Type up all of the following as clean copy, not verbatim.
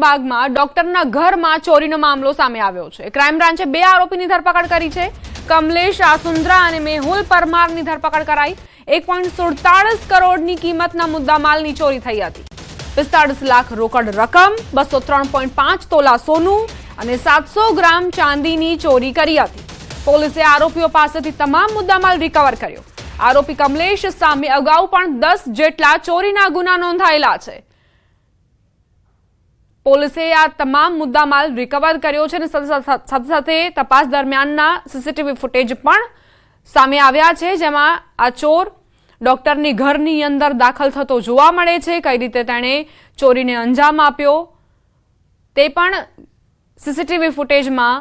બાગમાં ડોક્ટરના ઘરમાં ચોરીનો મામલો સામે આવ્યો છે। ક્રાઇમ બ્રાન્ચે 2 આરોપીની ધરપકડ કરી છે। કમલેશ આસુંદ્રા અને મેહુલ પરમારની ધરપકડ કરાઈ। 1.47 કરોડની કિંમતના મુદ્દામાલની ચોરી થઈ હતી। 45 લાખ રોકડ રકમ, 203.5 તોલા સોનું અને 700 ગ્રામ ચાંદીની ચોરી કરી હતી। પોલીસે આરોપીઓ પાસેથી તમામ મુદ્દામાલ રિકવર કર્યો। આરોપી કમલેશ સામે અગાઉ પણ 10 જેટલા ચોરીના ગુના નોંધાયેલા છે। પોલીસે આ તમામ મુદ્દામાલ રિકવર કર્યો છે અને સાથે તપાસ દરમિયાનના સીસીટીવી ફૂટેજ પણ સામે આવ્યા છે, જેમાં આ ચોર ડોક્ટરની ઘરની અંદર દાખલ થતો જોવા મળે છે। કઈ રીતે તેણે ચોરીને અંજામ આપ્યો તે પણ સીસીટીવી ફૂટેજમાં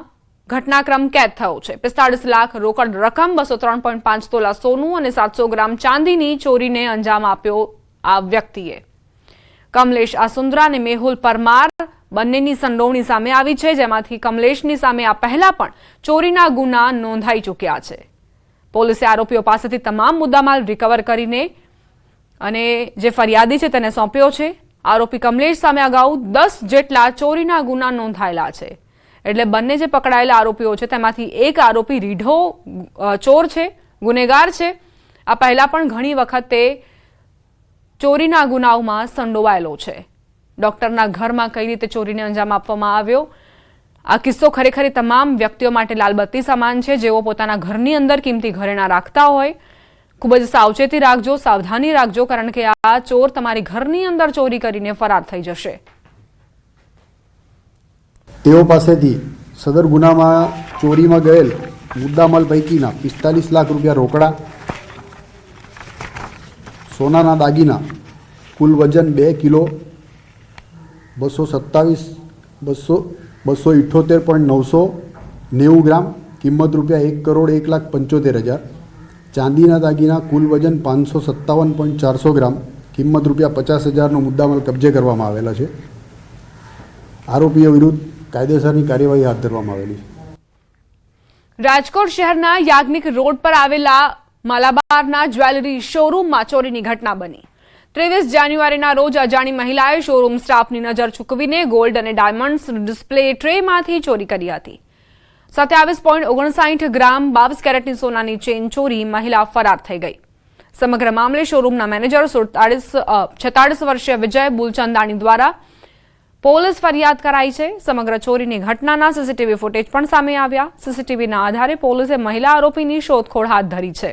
ઘટનાક્રમ કેદ થયો છે। 45 લાખ રોકડ રકમ, 203.5 તોલા સોનું અને 700 ગ્રામ ચાંદીની ચોરીને અંજામ આપ્યો આ વ્યક્તિએ। કમલેશ આસુંદ્રા અને મેહુલ પરમાર બંનેની સંડોવણી સામે આવી છે, જેમાંથી કમલેશની સામે આ પહેલા પણ ચોરીના ગુના નોંધાઈ ચૂક્યા છે। પોલીસે આરોપીઓ પાસેથી તમામ મુદ્દામાલ રિકવર કરીને અને જે ફરિયાદી છે તેને સોંપ્યો છે। આરોપી કમલેશ સામે અગાઉ 10 જેટલા ચોરીના ગુના નોંધાયેલા છે, એટલે બંને જે પકડાયેલા આરોપીઓ છે તેમાંથી એક આરોપી રીઢો ચોર છે, ગુનેગાર છે। આ પહેલા પણ ઘણી વખત તે ચોરીના ગુનાઓમાં સંડોવાયેલો છે। ડોક્ટરના ઘરમાં કઈ રીતે ચોરીને અંજામ આપવામાં આવ્યો, આ કિસ્સો ખરેખર તમામ વ્યક્તિઓ માટે લાલબત્તી સમાન છે, જેઓ પોતાના ઘરની અંદર કિંમતી ઘરેણાં રાખતા હોય। ખૂબ જ સાવચેતી રાખજો, સાવધાની રાખજો, કારણ કે આ ચોર તમારી ઘરની અંદર ચોરી કરીને ફરાર થઈ જશે। તેઓ પાસેથી સદર ગુનામાં ચોરીમાં ગયેલ મુદ્દામાલ પૈકીના 45 લાખ રૂપિયા રોકડા, સોનાના દાગીના, કુલ વજન 2 કિલો 278.990 ગ્રામ, કિંમત રૂપિયા 1,01,75,000, ચાંદીના દાગીના કુલ વજન 557.400 ગ્રામ, કિંમત રૂપિયા 50,000નો મુદ્દામાલ કબજે કરવામાં આવેલા છે। આરોપીઓ વિરુદ્ધ કાયદેસરની કાર્યવાહી હાથ ધરવામાં આવેલી છે। રાજકોટ શહેરના યાજ્ઞિક રોડ પર આવેલા માલાબારના જ્વેલરી શોરૂમમાં ચોરીની ઘટના બની। 23 જાન્યુઆરીના રોજ અજાણી મહિલાએ શોરૂમ સ્ટાફની નજર ચૂકવીને ગોલ્ડ અને ડાયમંડ્સ ડિસ્પ્લે ટ્રેમાંથી ચોરી કરી હતી। 27.59 ગ્રામ 22 કેરેટની સોનાની ચેન ચોરી મહિલા ફરાર થઈ ગઈ। સમગ્ર મામલે શોરૂમના મેનેજર 46 વર્ષીય વિજય બુલચંદાણી દ્વારા પોલીસ ફરિયાદ કરાઈ છે। સમગ્ર ચોરીની ઘટનાના સીસીટીવી ફૂટેજ પણ સામે આવ્યા। સીસીટીવીના આધારે પોલીસે મહિલા આરોપીની શોધખોળ હાથ ધરી છે।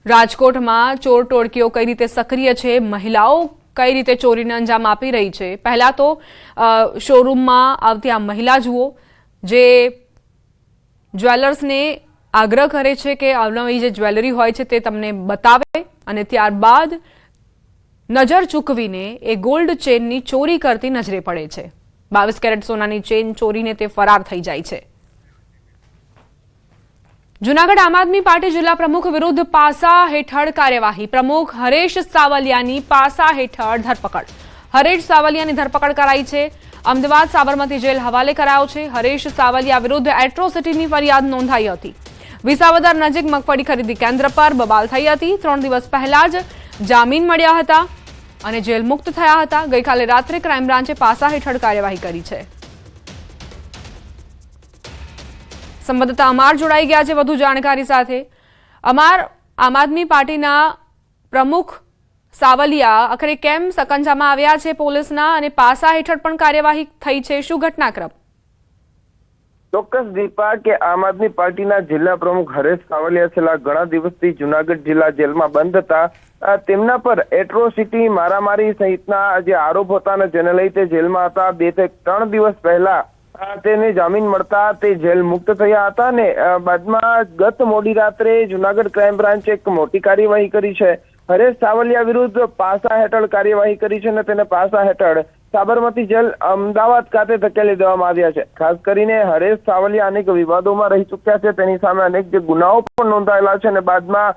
રાજકોટમાં ચોર ટોળકીઓ કઈ રીતે સક્રિય છે, મહિલાઓ કઈ રીતે ચોરીને અંજામ આપી રહી છે। પહેલા તો શોરૂમમાં આવતી આ મહિલા જુઓ, જે જ્વેલર્સને આગ્રહ કરે છે કે અવનવી જે જ્વેલરી હોય છે તે તમને બતાવે અને ત્યારબાદ નજર ચૂકવીને એ ગોલ્ડ ચેનની ચોરી કરતી નજરે પડે છે। 22 કેરેટ સોનાની ચેન ચોરીને તે ફરાર થઈ જાય છે। જૂનાગઢ આમ આદમી પાર્ટી જિલ્લા પ્રમુખ વિરુદ્ધ પાસા હેઠળ કાર્યવાહી। પ્રમુખ હરેશ સાવલિયાની પાસા હેઠળ ધરપકડ। હરેશ સાવલિયાની ધરપકડ કરાઈ છે। અમદાવાદ સાબરમતી જેલ હવાલે કરાયો છે। હરેશ સાવલિયા વિરુદ્ધ એટ્રોસિટીની ફરિયાદ નોંધાઈ હતી। વિસાવદર નજીક મગફળી ખરીદી કેન્દ્ર પર બબાલ થઈ હતી। 3 દિવસ પહેલા જ જામીન મળ્યા હતા અને જેલ મુક્ત થયા હતા। ગઈકાલે રાત્રે ક્રાઇમ બ્રાન્ચે પાસા હેઠળ કાર્યવાહી કરી છે। સંવાદદાતા અમાર જોડાઈ ગયા છે વધુ જાણકારી સાથે। અમાર, આમ આદમી પાર્ટીના પ્રમુખ સાવલિયા આખરે કેમ સકંજામાં આવ્યા છે પોલીસના અને પાસા હેઠળ પણ કાર્યવાહી થઈ છે, શું ઘટનાક્રમ? ચોક્કસ દીપા કે આમ આદમી પાર્ટીના જિલ્લા પ્રમુખ હરેશ સાવલિયા છેલ્લા ઘણા દિવસથી જૂનાગઢ જિલ્લા જેલમાં બંધ હતા। તેમના પર એટ્રોસિટી, મારામારી સહિતના જે આરોપ હતા અને જેને લઈ તે જેલમાં હતા। 2 થી 3 દિવસ પહેલા તેને જામીન મળતા તે જેલ મુક્ત થયા હતા અને બાદમાં ગત મોડી રાત્રે જૂનાગઢ ક્રાઇમ બ્રાન્ચે એક મોટી કાર્યવાહી કરી છે। હરેશ સાવલિયા વિરુદ્ધ પાસા હેઠળ કાર્યવાહી કરી છે અને તેને પાસા હેઠળ સાબરમતી જેલ અમદાવાદ ખાતે ધકેલી દેવામાં આવ્યા છે। ખાસ કરીને હરેશ સાવલિયા અનેક વિવાદોમાં રહી ચૂક્યા છે, તેની સામે અનેક જે ગુનાઓ પણ નોંધાયેલા છે અને બાદમાં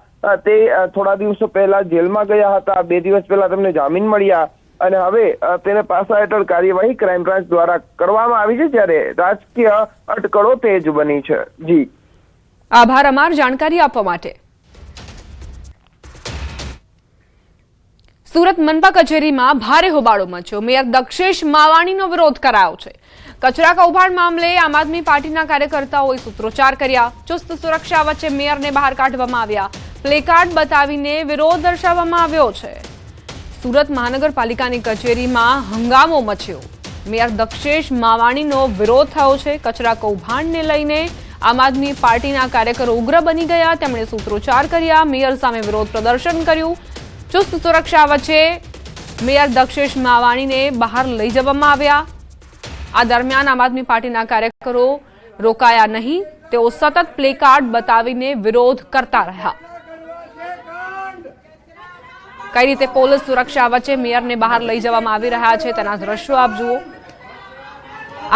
તે થોડા દિવસો પહેલા જેલમાં ગયા હતા। 2 દિવસ પહેલા તેમને જામીન મળ્યા અને હવે તેને પાસા હેઠળ કાર્યવાહી ક્રાઇમ બ્રાન્ચ દ્વારા કરવામાં આવી છે, જ્યારે રાજકીય અટકળો તેજ બની છે। જી આભાર અમાર જાણકારી આપવા માટે। સુરત મનપા કચેરીમાં ભારે હોબાળો મચ્યો. મેયર દક્ષેશ માવાણીનો વિરોધ કરાયો છે. કચરા કૌભાંડ મામલે આમ આદમી પાર્ટીના કાર્યકર્તાઓએ સૂત્રોચ્ચાર કર્યા. ચુસ્ત સુરક્ષા વચ્ચે મેયરને બહાર કાઢવામાં આવ્યા. પ્લેકાર્ડ બતાવીને વિરોધ દર્શાવવામાં આવ્યો છે. સુરત મહાનગરપાલિકાની કચેરીમાં હંગામો મચ્યો. મેયર દક્ષેશ માવાણીનો વિરોધ થયો છે. કચરા કૌભાંડને લઈને આમ આદમી પાર્ટીના કાર્યકરો ઉગ્ર બની ગયા. તેમણે સૂત્રોચ્ચાર કર્યા. મેયર સામે વિરોધ પ્રદર્શન કર્યું. ચુસ્ત સુરક્ષા વચ્ચે મેયર દક્ષેશ માવાણીને બહાર લઈ જવામાં આવ્યા. આ દરમિયાન આમ આદમી પાર્ટીના કાર્યકરો રોકાયા નહીં. તેઓ સતત પ્લેકાર્ડ બતાવીને વિરોધ કરતા રહ્યા. કઈ રીતે પોલીસ સુરક્ષા વચ્ચે મેયરને બહાર લઈ જવામાં આવી રહ્યા છે તેના દ્રશ્યો આપ જુઓ.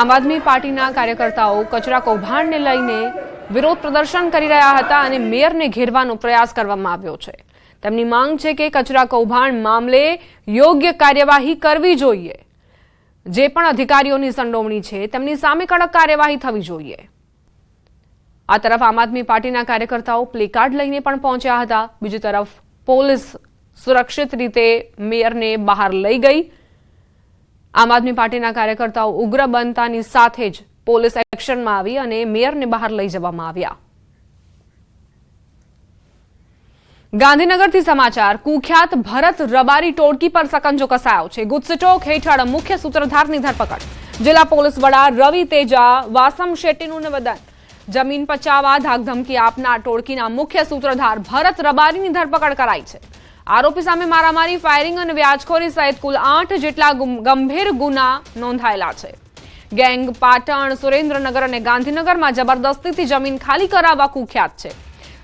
આમ આદમી પાર્ટીના કાર્યકર્તાઓ કચરા કૌભાંડને લઈને વિરોધ પ્રદર્શન કરી રહ્યા હતા અને મેયરને ઘેરવાનો પ્રયાસ કરવામાં આવ્યો છે. તેમની માંગ છે કે કચરા કૌભાંડ મામલે યોગ્ય કાર્યવાહી કરવી જોઈએ. જે પણ અધિકારીઓની સંડોવણી છે તેમની સામે કડક કાર્યવાહી થવી જોઈએ. આ તરફ આમ આદમી પાર્ટીના કાર્યકર્તાઓ પ્લેકાર્ડ લઈને પણ પહોંચ્યા હતા. બીજી તરફ પોલીસ સુરક્ષિત રીતે મેયરને બહાર લઈ ગઈ. આમ આદમી પાર્ટીના કાર્યકર્તાઓ ઉગ્ર બનતાની સાથે જ પોલીસ એક્શનમાં આવી અને મેયરને બહાર લઈ જવામાં આવ્યા. ગાંધીનગરથી સમાચાર. કુખ્યાત ભરત રબારી ટોળકી પર સકંજો કસાયો છે. ગુજસટોક હેઠળ મુખ્ય સૂત્રધારની ધરપકડ. જિલ્લા પોલીસ વડા રવિ તેજા વાસમ શેટ્ટીનું નિવેદન. જમીન પચાવવા ધાકધમકી આપનાર ટોળકીના મુખ્ય સૂત્રધાર ભરત રબારીની ધરપકડ કરાઈ છે. આરોપી સામે મારામારી, ફાયરિંગ અને વ્યાજખોરી સહિત કુલ 8 જેટલા ગંભીર ગુના નોંધાયેલા છે. ગેંગ પાટણ, સુરેન્દ્રનગર અને ગાંધીનગરમાં જબરદસ્તીથી જમીન ખાલી કરાવવા કુખ્યાત છે.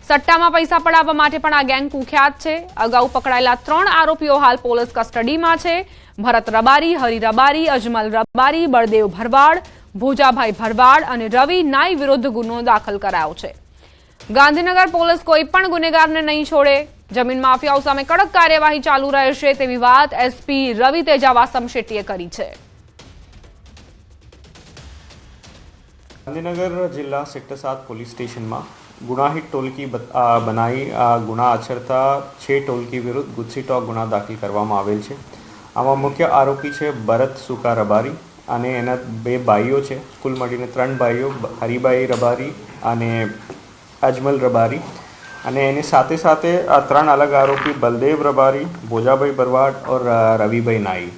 સટ્ટામાં પૈસા પડાવવા માટે પણ આ ગેંગ કુખ્યાત છે. અગાઉ પકડાયેલા 3 આરોપીઓ હાલ પોલીસ કસ્ટડીમાં છે. ભરત રબારી, હરિ રબારી, અજમલ રબારી, બળદેવ ભરવાડ, ભોજાભાઈ ભરવાડ અને રવિ નાઈ વિરુદ્ધ ગુનો દાખલ કરાયો છે. ગાંધીનગર પોલીસ કોઈ પણ ગુનેગારને નહીં છોડે. જમીન માફિયાઓ સામે કડક કાર્યવાહી ચાલુ રહેશે તેવી વાત એસપી રવિ તેજા વાસમ શેટ્ટીએ કરી છે. ગાંધીનગર જિલ્લા સેક્ટર 7 પોલીસ સ્ટેશનમાં ગુનાહિત ટોળકી બનાવી ગુના આચરતા 6 ટોળકી વિરુદ્ધ ગુજસીટોક ગુના દાખલ કરવામાં આવેલ છે. આમાં મુખ્ય આરોપી છે ભરત સુકા રબારી અને એના 2 ભાઈઓ છે. કુલ મળીને 3 ભાઈઓ, હરિભાઈ રબારી અને અજમલ રબારી. અને એની સાથે સાથે 3 અલગ આરોપી બલદેવ રબારી, ભોજાભાઈ બરવાડ और રવિભાઈ નાઈ.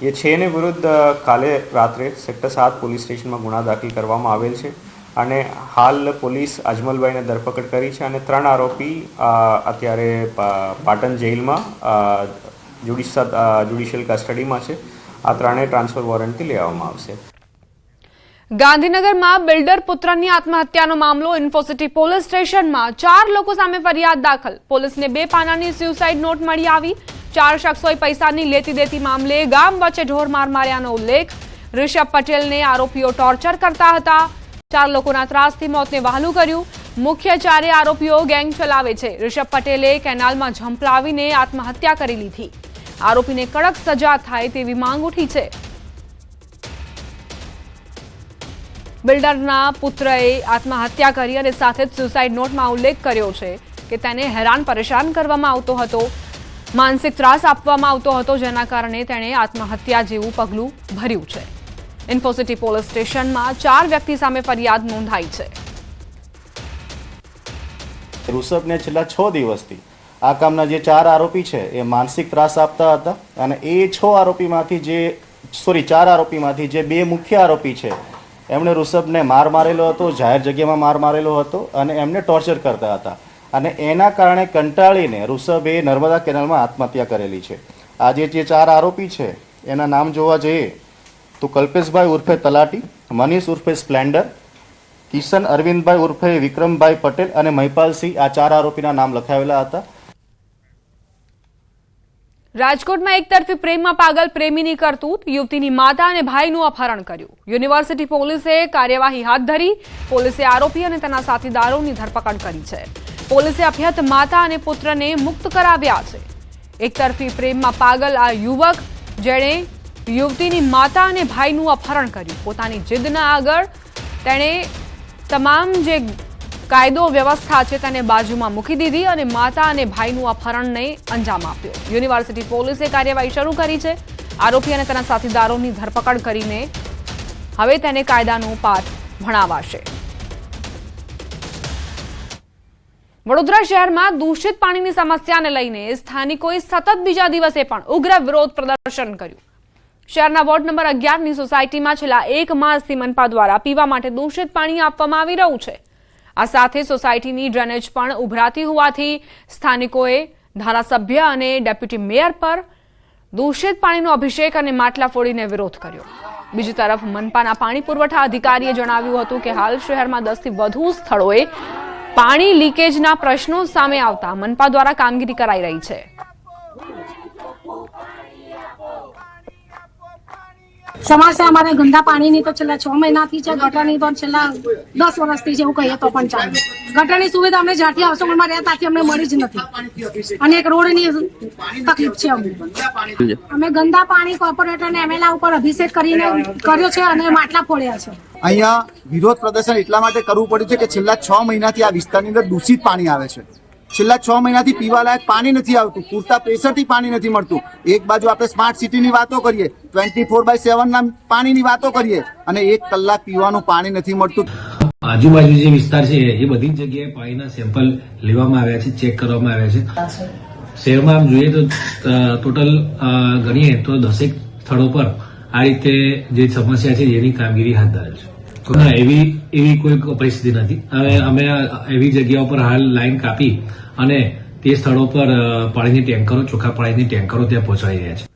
ये 6 ने विरुद्ध काले रात्रे सेक्टर 7 પોલીસ સ્ટેશનમાં ગુના દાખલ કરવામાં આવેલ છે અને હાલ પોલીસ અજમલભાઈને ધરપકડ કરી છે અને 3 આરોપી અત્યારે પાટણ જેલમાં જ્યુડિશિયલ કસ્ટડીમાં છે. આ 3 ટ્રાન્સફર વોરંટથી લેવામાં આવશે. ગાંધીનગરમાં બિલ્ડર પુત્રની આત્મહત્યાનો મામલો. ઇન્ફોસિટી પોલીસ સ્ટેશનમાં 4 લોકો સામે ફરિયાદ દાખલ. પોલીસને 2 પાનાની સ્યુસાઇડ નોટ મળી આવી. 4 શખ્સોએ પૈસાની લેતી દેતી મામલે ગામ વચ્ચે ઢોરમાર માર્યાનો ઉલ્લેખ. ઋષભ પટેલને આરોપીઓ ટોર્ચર કરતા હતા. 4 લોકોના ત્રાસથી મોતને વહાલું કર્યું. મુખ્ય 4 આરોપીઓ ગેંગ ચલાવે છે. ઋષભ પટેલે કેનાલમાં ઝંપલાવીને આત્મહત્યા કરી લીધી. આરોપીને કડક સજા થાય તેવી માંગ ઉઠી છે. બિલ્ડરના પુત્રએ આત્મહત્યા કરી અને સાથે જ સુસાઇડ નોટમાં ઉલ્લેખ કર્યો છે કે તેને હેરાન પરેશાન કરવામાં આવતો હતો, માનસિક ત્રાસ આપવામાં આવતો હતો, જેના કારણે તેણે આત્મહત્યા જેવું પગલું ભર્યું છે. ઇન્ફોસિટી પોલીસ સ્ટેશનમાં 4 વ્યક્તિ સામે ફરિયાદ નોંધાઈ છે. ઋષભને છેલ્લા 6 દિવસથી આ કામના જે 4 આરોપી છે એ માનસિક ત્રાસ આપતા હતા અને એ 4 આરોપીમાંથી જે 2 મુખ્ય આરોપી છે એમણે ઋષભને મારેલો હતો, જાહેર જગ્યામાં મારેલો હતો અને એમને ટોર્ચર કરતા હતા અને એના કારણે કંટાળીને ઋષભે નર્મદા કેનાલમાં આત્મહત્યા કરેલી છે. આજે જે 4 આરોપી છે એના નામ જોવા જઈએ તો કલ્પેશભાઈ ઉર્ફે તલાટી, મનીષ ઉર્ફે સ્પ્લેન્ડર, કિશન અરવિંદભાઈ ઉર્ફે વિક્રમભાઈ પટેલ અને મહિપાલસિંહ, આ 4 આરોપીના નામ લખાવેલા હતા. રાજકોટમાં એકતરફી પ્રેમમાં પાગલ પ્રેમીની કરતૂત. યુવતીની માતા અને ભાઈનું અપહરણ કર્યું. યુનિવર્સિટી પોલીસે કાર્યવાહી હાથ ધરી. પોલીસે આરોપી અને તેના સાથીદારોની ધરપકડ કરી છે. પોલીસે અભ્યત માતા અને પુત્રને મુક્ત કરાવ્યા છે. એકતરફી પ્રેમમાં પાગલ આ યુવક જેણે યુવતીની માતા અને ભાઈનું અપહરણ કર્યું. પોતાની જીદના આગળ તેણે તમામ જે કાયદો વ્યવસ્થા છે તેને બાજુમાં મૂકી દીધી અને માતા અને ભાઈનું અપહરણને અંજામ આપ્યો. યુનિવર્સિટી પોલીસે કાર્યવાહી શરૂ કરી છે. આરોપી અને તેના સાથીદારોની ધરપકડ કરીને હવે તેને કાયદાનો પાઠ ભણાવાશે. વડોદરા શહેરમાં દૂષિત પાણીની સમસ્યાને લઈને સ્થાનિકોએ સતત બીજા દિવસે પણ ઉગ્ર વિરોધ પ્રદર્શન કર્યું. શહેરના વોર્ડ નંબર 11ની સોસાયટીમાં છેલ્લા 1 માસથી મનપા દ્વારા પીવા માટે દૂષિત પાણી આપવામાં આવી રહ્યું છે. આ સાથે સોસાયટીની ડ્રેનેજ પણ ઉભરાતી હોવાથી સ્થાનિકોએ ધારાસભ્ય અને ડેપ્યુટી મેયર પર દૂષિત પાણીનો અભિષેક અને માટલા ફોડીને વિરોધ કર્યો. બીજી તરફ મનપાના પાણી પુરવઠા અધિકારીએ જણાવ્યું હતું કે હાલ શહેરમાં 10 થી વધુ સ્થળોએ પાણી લીકેજના પ્રશ્નો સામે આવતા મનપા દ્વારા કામગીરી કરાઈ રહી છે. સમસ્યા અમારે ગંદા પાણીની તો છેલ્લા 6 મહિનાથી છે, ગટરની તો છેલ્લા 10 વર્ષથી છે એવું કહીએ તો પણ ચાલે. ગટરની સુવિધા અમને જ્યાંથી હાઉસિંગમાં રહ્યા ત્યાંથી અમને મળી જ નથી અને એક રોડની તકલીફ છે. અમે ગંદા પાણી કોર્પોરેટર ને એમએલએ ઉપર અભિષેક કરીને કર્યો છે અને માટલા ફોડ્યા છે. અહીંયા વિરોધ પ્રદર્શન એટલા માટે કરવું પડ્યું છે કે છેલ્લા 6 મહિનાથી આ વિસ્તારની અંદર દૂષિત પાણી આવે છે. છેલ્લા 6 મહિનાથી પીવાલાયક પાણી નથી આવતું, પૂરતા પ્રેશરથી પાણી નથી મળતું. એક બાજુ આપણે સ્માર્ટ સિટીની વાતો કરીએ, 24/7 ના પાણીની વાતો કરીએ અને 1 કલાક પીવાનું પાણી નથી મળતું. આજુબાજુ જે વિસ્તાર છે એ બધી જ જગ્યાએ પાણીના સેમ્પલ લેવામાં આવ્યા છે, ચેક કરવામાં આવ્યા છે. શહેરમાં આમ જોઈએ તો ટોટલ ગણીએ તો 10 સ્થળો પર આ રીતે જે સમસ્યા છે એની કામગીરી હાથ ધરેલ છે. એવી કોઈ પરિસ્થિતિ નથી. હવે અમે એવી જગ્યાઓ પર હાલ લાઈન કાપી અને તે સ્થળો પર પાણીની ટેન્કરો, ચોખ્ખા પાણીની ટેન્કરો ત્યાં પહોંચાડી રહ્યા છે.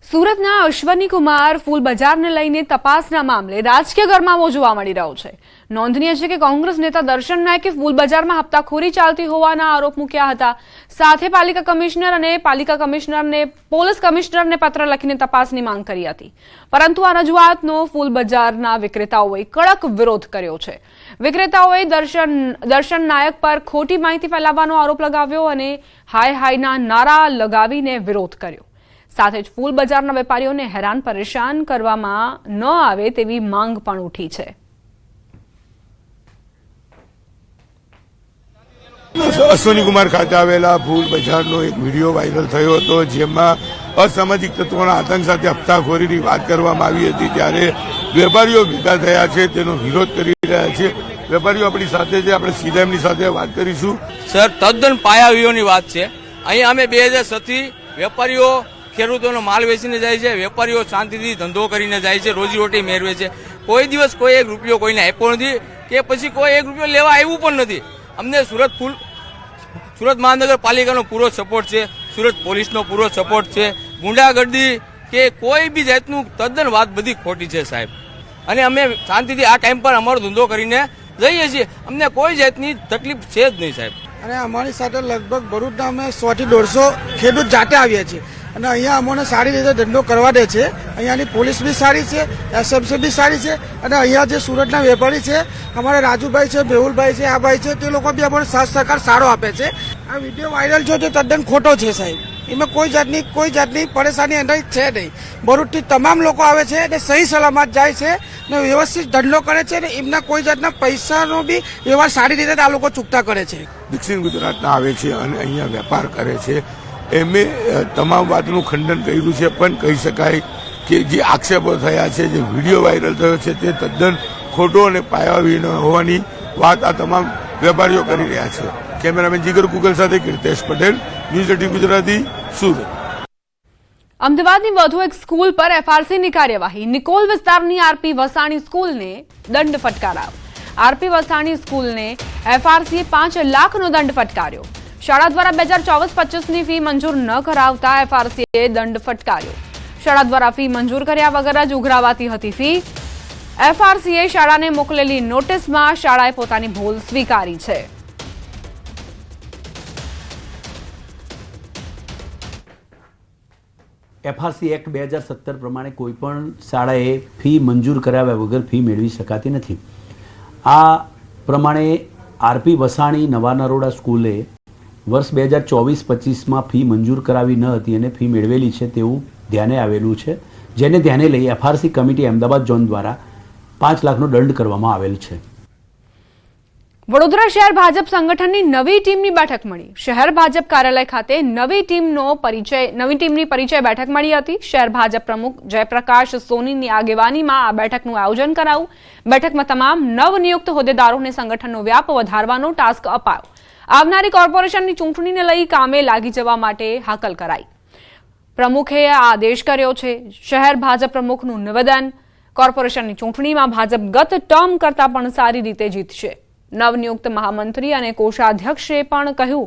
સુરતના અશ્વની કુમાર ફૂલ બજારને લઈને તપાસના મામલે રાજકીય ગરમાવો જોવા મળી રહ્યો છે. નોંધનીય છે કે કોંગ્રેસ નેતા દર્શન નાયકે ફૂલ બજારમાં હપ્તાખોરી ચાલતી હોવાના આરોપ મૂક્યા હતા. સાથે પાલિકા કમિશનરને પોલીસ કમિશનરને પત્ર લખીને તપાસની માંગ કરી હતી. પરંતુ આ રજૂઆતનો ફૂલ બજારના વિક્રેતાઓએ કડક વિરોધ કર્યો છે. વિક્રેતાઓએ દર્શન નાયક પર ખોટી માહિતી ફેલાવવાનો આરોપ લગાવ્યો અને હાય હાયના નારા લગાવીને વિરોધ કર્યો. સાથે જ ફૂલ બજારના વેપારીઓને હેરાન પરેશાન કરવામાં ન આવે તેવી માંગ પણ ઉઠી છે. અશ્વની કુમાર ખાતે આવેલા ફૂલ બજારનો એક વિડીયો વાયરલ થયો હતો, જેમાં અસામાજિક તત્વોના આતંક સાથે હપ્તાખોરીની વાત કરવામાં આવી હતી. ત્યારે વેપારીઓ ભેગા થયા છે, તેનો વિરોધ કરી રહ્યા છે. વેપારીઓ આપણી સાથે છે, આપણે સીધા એમની સાથે વાત કરીશું. સર, તદ્દન પાયાવીઓની વાત છે. અહીંયા અમે 2007થી વેપારીઓ ખેડૂતોનો માલ વેચીને જાય છે, વેપારીઓ શાંતિથી ધંધો કરીને જાય છે, રોજીરોટી મેળવે છે. કોઈ દિવસ કોઈ 1 રૂપિયો કોઈને આપ્યો નથી કે પછી કોઈ 1 રૂપિયો લેવા આવ્યું પણ નથી. અમને સુરત મહાનગરપાલિકાનો પૂરો સપોર્ટ છે, સુરત પોલીસનો પૂરો સપોર્ટ છે. ગુંડાગર્દી કે કોઈ બી જાતનું તદ્દન વાત બધી ખોટી છે સાહેબ. અને અમે શાંતિથી આ ટાઈમ પર અમારો ધંધો કરીને જઈએ છીએ. અમને કોઈ જાતની તકલીફ છે જ નહીં સાહેબ. અને અમારી સાથે લગભગ ભરૂચના અમે 100 થી 150 ખેડૂત જાતે આવ્યા છીએ અને અહીંયા અમને સારી રીતે ધંધો કરવા દે છે. અહીંયાની પોલીસ બી સારી છે, એસએમસી બી સારી છે અને અહીંયા જે સુરતના વેપારી છે, અમારા રાજુભાઈ છે, મેહુલભાઈ છે, આ ભાઈ છે, તે લોકો બી અમને સાથ સહકાર સારો આપે છે. આ વિડીયો વાયરલ છે તે તદ્દન ખોટો છે સાહેબ. એમાં કોઈ જાતની પરેશાની અંદર છે નહીં. ભરૂચથી તમામ લોકો આવે છે અને સહી સલામત જાય છે ને વ્યવસ્થિત ધંધો કરે છે ને એમના કોઈ જાતના પૈસાનો બી વ્યવહાર સારી રીતે આ લોકો ચૂકતા કરે છે. દક્ષિણ ગુજરાતના આવે છે અને અહીંયા વેપાર કરે છે. એમે તમામ વાતનું ખંડન કર્યું છે, પણ કહી શકાય કે જે આક્ષેપો થયા છે, જે વિડીયો વાયરલ થયો છે, તે તદ્દન ખોટો અને પાયાવિહીન હોવાની વાત આ તમામ વેપારીઓ કરી રહ્યા છે. કેમેરામેન જીગર કુકલ સાથે કીર્તેશ પટેલ, ન્યૂઝ 18 ગુજરાતી, સુરત. અમદાવાદની વધુ એક સ્કૂલ પર એફઆરસીની કાર્યવાહી. નિકોલ વિસ્તારની આરપી વસાણી સ્કૂલને દંડ ફટકારાયો. આરપી વસાણી સ્કૂલને એફઆરસીએ 5 લાખનો દંડ ફટકાર્યો. શાળા દ્વારા 2024-25ની ફી મંજૂર ન કરાવતા એફઆરસીએ દંડ ફટકાર્યો. શાળા દ્વારા ફી મંજૂર કર્યા વગર જ ઉઘરાવાતી હતી ફી. એફઆરસીએ શાળાને મોકલેલી નોટિસમાં શાળાએ પોતાની ભૂલ સ્વીકારી છે. એફઆરસી એક્ટ 2017 પ્રમાણે કોઈપણ શાળાએ ફી મંજૂર કરાવ્યા વગર ફી મેળવી શકાતી નથી. આ પ્રમાણે આરપી વસાણી નવા નરોડા સ્કૂલે વર્ષ 2024-25માં ફી મંજૂર કરાવી ન હતી અને ફી મેળવેલી છે તેવું ધ્યાને આવેલું છે, જેને ધ્યાને લઈ એફઆરસી કમિટી અમદાવાદ ઝોન દ્વારા 5 લાખનો દંડ કરવામાં આવેલ છે. વડોદરા શહેર ભાજપ સંગઠનની નવી ટીમની બેઠક મળી. શહેર ભાજપ કાર્યાલય ખાતે નવી ટીમની પરિચય બેઠક મળી હતી. શહેર ભાજપ પ્રમુખ જયપ્રકાશ સોનીની આગેવાનીમાં આ બેઠકનું આયોજન કરાયું. બેઠકમાં તમામ નવનિયુક્ત હોદ્દેદારોને સંગઠનનો વ્યાપ વધારવાનો ટાસ્ક અપાયો. આવનારી કોર્પોરેશનની ચૂંટણીને લઈ કામે લાગી જવા માટે હાકલ કરાઈ. પ્રમુખે આ આદેશ કર્યો છે. શહેર ભાજપ પ્રમુખનું નિવેદન, કોર્પોરેશનની ચૂંટણીમાં ભાજપ ગત ટર્મ કરતા પણ સારી રીતે જીતશે. નવનિયુક્ત મહામંત્રી અને કોષાધ્યક્ષે પણ કહ્યું,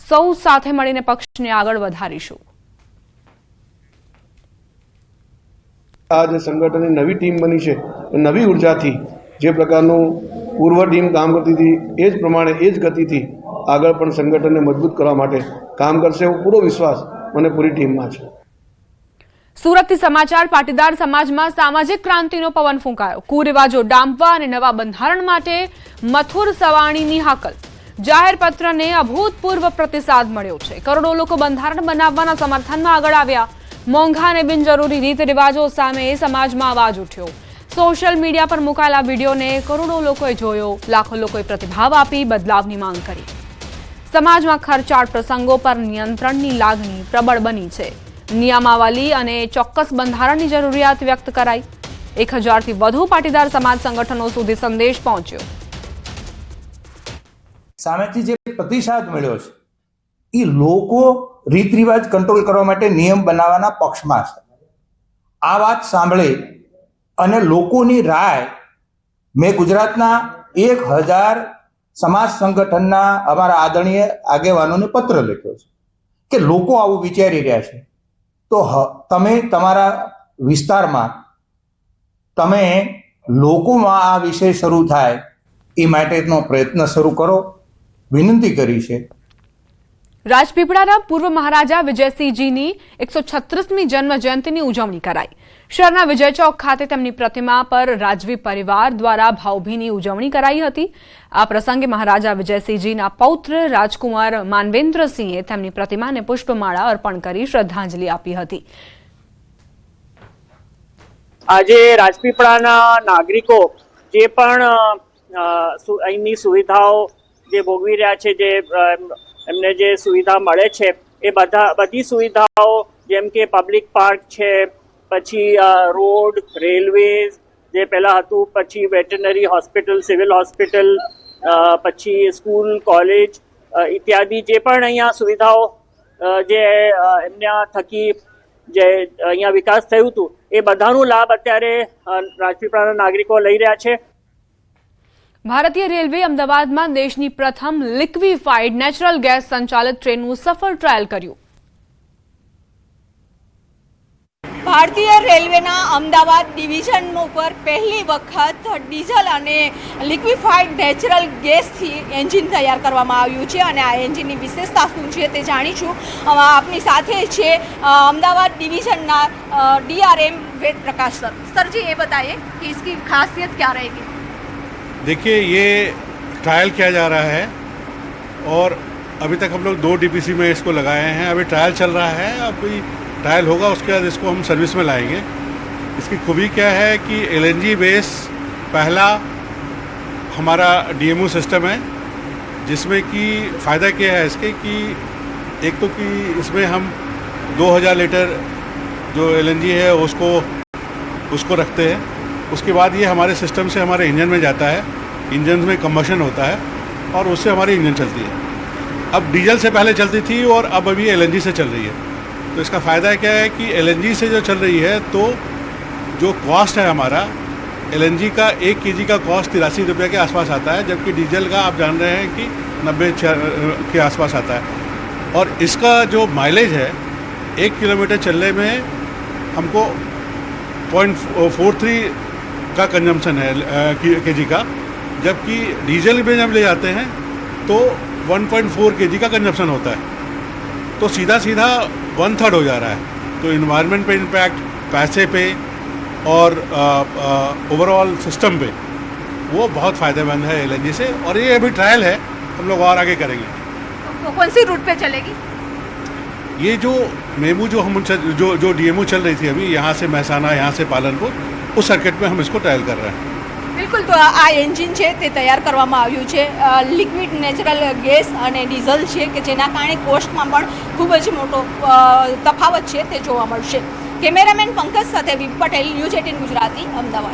સૌ સાથે મળીને પક્ષને આગળ વધારીશું. આ જે સંગઠનની નવી ટીમ બની છે એ નવી ઉર્જાથી જે પ્રકારનું પૂર્વ ટીમ કામ કરતી હતી એ જ પ્રમાણે એ જ ગતિથી આગળ પણ સંગઠનને મજબૂત કરવા માટે કામ કરશે એવો પૂરો વિશ્વાસ મને પૂરી ટીમમાં છે. સુરતથી સમાચાર. પાટીદાર સમાજમાં સામાજિક ક્રાંતિનો પવન ફૂંકાયો. કુરિવાજો ડામવા અને નવા બંધારણ માટે મથુર સવાણીની હાકલ. જાહેર પત્રને અભૂતપૂર્વ પ્રતિસાદ મળ્યો છે. કરોડો લોકો બંધારણ બનાવવાના સમર્થનમાં આગળ આવ્યા. મોંઘા અને બિનજરૂરી રીત રિવાજો સામે સમાજમાં અવાજ ઉઠ્યો. સોશિયલ મીડિયા પર મુકાયેલા વિડીયોને કરોડો લોકોએ જોયો. લાખો લોકોએ પ્રતિભાવ આપી બદલાવની માંગ કરી. સમાજમાં ખર્ચાળ પ્રસંગો પર નિયંત્રણની લાગણી પ્રબળ બની છે. નિયમાવલી અને ચોક્કસ બંધારણની જરૂરિયાત વ્યક્ત કરાઈ. 1000થી વધુ પાટીદાર સમાજ સંગઠનો સુધી સંદેશ પહોંચ્યો. સામેથી જે પ્રતિસાદ મળ્યો છે એ લોકો રીત રિવાજ કંટ્રોલ કરવા માટે નિયમ બનાવવાના પક્ષમાં છે. આ વાત સાંભળી અને લોકોની રાય મેં ગુજરાતના 1000 સમાજ સંગઠનના અમારા આદરણીય આગેવાનોને પત્ર લખ્યો છે કે લોકો આવું વિચારી રહ્યા છે તો તમે તમારા વિસ્તારમાં તમે લોકોમાં આ વિષય શરૂ થાય એ માટેનો પ્રયત્ન શરૂ કરો, વિનંતી કરી છે. રાજપીપળાના પૂર્વ મહારાજા વિજયસિંહજીની 136મી જન્મ જયંતિની ઉજવણી કરાઈ. શહેરના વિજય ચોક ખાતે તેમની પ્રતિમા પર રાજવી પરિવાર દ્વારા ભાવભીની ઉજવણી કરાઈ હતી. આ પ્રસંગે મહારાજા વિજયસિંહજીના પૌત્ર રાજકુમાર માનવેન્દ્રસિંહે તેમની પ્રતિમાને પુષ્પમાળા અર્પણ કરી શ્રદ્ધાંજલિ આપી હતી. આજે રાજપીપળાના નાગરિકો જે પણ અહીંની સુવિધાઓ જે ભોગવી રહ્યા છે, જે એમને જે સુવિધા મળે છે એ બધી સુવિધાઓ જેમ કે પબ્લિક પાર્ક છે, પછી રોડ, રેલવેઝ જે પહેલા હતું, પછી વેટરનરી હોસ્પિટલ, સિવિલ હોસ્પિટલ, પછી સ્કૂલ, કોલેજ ઇત્યાદિ જે પણ અહીંયા સુવિધાઓ જે એમના થકી જે અહીંયા વિકાસ થયું હતું એ બધાનો લાભ અત્યારે રાજપીપળાના નાગરિકો લઈ રહ્યા છે. ભારતીય રેલવે અમદાવાદમાં દેશની પ્રથમ લિક્વિફાઈડ નેચરલ ગેસ સંચાલિત ટ્રેનનું સફળ ટ્રાયલ કર્યું. ભારતીય રેલવેના અમદાવાદ ડિવિઝન ઉપર પહેલી વખત ડીઝલ અને લિક્વિફાઈડ નેચરલ ગેસથી એન્જિન તૈયાર કરવામાં આવ્યું છે અને આ એન્જિનની વિશેષતા શું છે તે જાણીશું. આપની સાથે છે Ahmedabad डिवीजनના DRM Ved Prakash sir. Sir जी ये बताइए कि इसकी खासियत क्या रहेगी? देखिए, ये ट्रायल किया जा रहा है और अभी तक हम लोग 2 DPC में इसको लगाए हैं. अभी ट्रायल चल रहा है. अभी ट्रायल होगा उसके बाद इसको हम सर्विस में लाएंगे. इसकी खूबी क्या है कि LNG बेस पहला हमारा DMO सिस्टम है, जिसमें कि फ़ायदा क्या है इसके कि एक तो कि इसमें हम 2000 लीटर जो LNG है उसको रखते हैं. उसके बाद ये हमारे सिस्टम से हमारे इंजन में जाता है. इंजन में कंबशन होता है और उससे हमारी इंजन चलती है. अब डीजल से पहले चलती थी और अब अभी LNG से चल रही है. तो इसका फ़ायदा क्या है कि LNG से जो चल रही है तो जो कॉस्ट है हमारा LNG का 1 kg का कॉस्ट 83 रुपये के आसपास आता है, जबकि डीजल का आप जान रहे हैं कि 90 के आसपास आता है. और इसका जो माइलेज है 1 किलोमीटर चलने में हमको 0.43 का कंजम्पशन है kg का, जबकि डीजल में जब ले जाते हैं तो 1.4 kg का कंजम्पशन होता है. तो सीधा 1/3 हो जा रहा है. तो इन्वायरमेंट पे इम्पैक्ट, पैसे पे और ओवरऑल सिस्टम पे वो बहुत फ़ायदेमंद है LNG से. और ये अभी ट्रायल है, हम लोग और आगे करेंगे. तो कौन सी रूट पे चलेगी? ये जो मेमू जो DMO चल रही थी अभी यहाँ से महसाना, यहाँ से पालनपुर, उस सर्किट में हम इसको ट्रायल कर रहे हैं. બિલકુલ, તો આ એન્જિન છે તે તૈયાર કરવામાં આવ્યું છે લિક્વિડ નેચરલ ગેસ અને ડીઝલ છે કે જેના કારણે કોસ્ટમાં પણ ખૂબ જ મોટો તફાવત છે તે જોવા મળશે. કેમેરામેન પંકજ સાથે વિપ પટેલ, ન્યૂઝ 18 ગુજરાતી, અમદાવાદ.